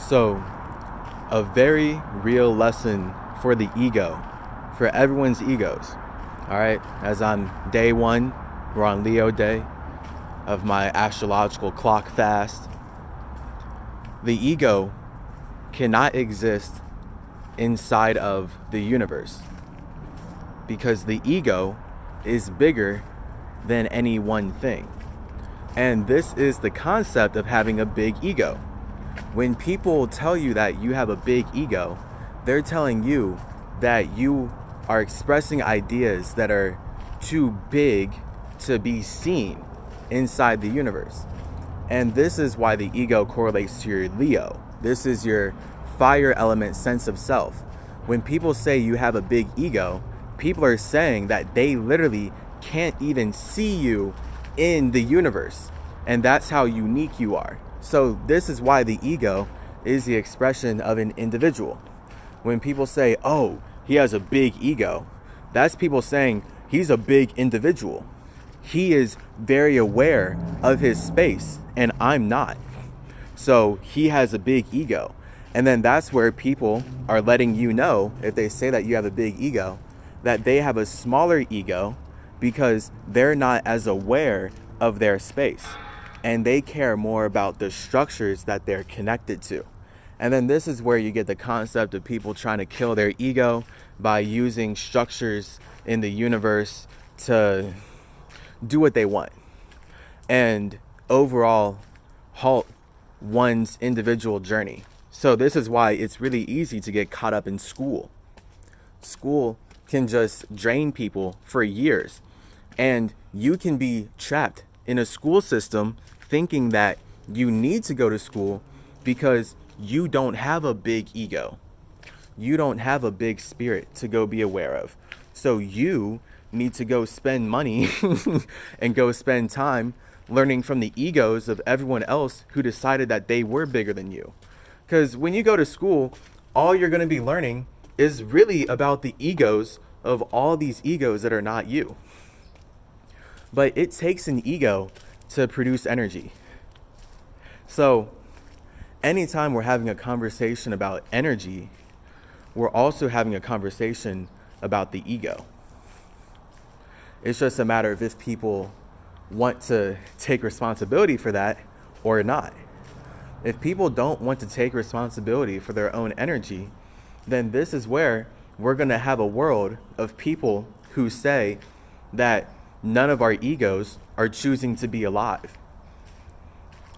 So, a very real lesson for the ego, for everyone's egos. All right, as on day one, we're on Leo day of my astrological clock fast. The ego cannot exist inside of the universe because the ego is bigger than any one thing. And this is the concept of having a big ego. When people tell you that you have a big ego, they're telling you that you are expressing ideas that are too big to be seen inside the universe. And this is why the ego correlates to your Leo. This is your fire element sense of self. When people say you have a big ego, people are saying that they literally can't even see you in the universe. And that's how unique you are. So this is why the ego is the expression of an individual. When people say, oh, he has a big ego, that's people saying he's a big individual. He is very aware of his space and I'm not. So he has a big ego. And then that's where people are letting you know, if they say that you have a big ego, that they have a smaller ego because they're not as aware of their space. And they care more about the structures that they're connected to. And then this is where you get the concept of people trying to kill their ego by using structures in the universe to do what they want and overall halt one's individual journey. So this is why it's really easy to get caught up in school. School can just drain people for years, and you can be trapped in a school system thinking that you need to go to school because you don't have a big ego. You don't have a big spirit to go be aware of. So you need to go spend money and go spend time learning from the egos of everyone else who decided that they were bigger than you. Because when you go to school, all you're going to be learning is really about the egos of all these egos that are not you. But it takes an ego to produce energy. So anytime we're having a conversation about energy, we're also having a conversation about the ego. It's just a matter of if people want to take responsibility for that or not. If people don't want to take responsibility for their own energy, then this is where we're going to have a world of people who say that none of our egos are choosing to be alive.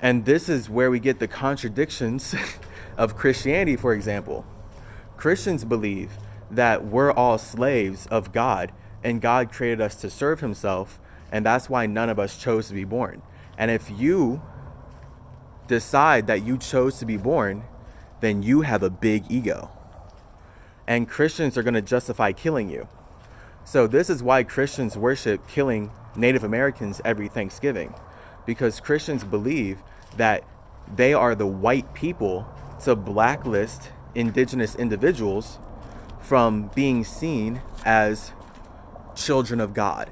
And this is where we get the contradictions of Christianity, for example. Christians believe that we're all slaves of God and God created us to serve himself, and that's why none of us chose to be born. And if you decide that you chose to be born, then you have a big ego. And Christians are going to justify killing you. So this is why Christians worship killing Native Americans every Thanksgiving, because Christians believe that they are the white people to blacklist indigenous individuals from being seen as children of God.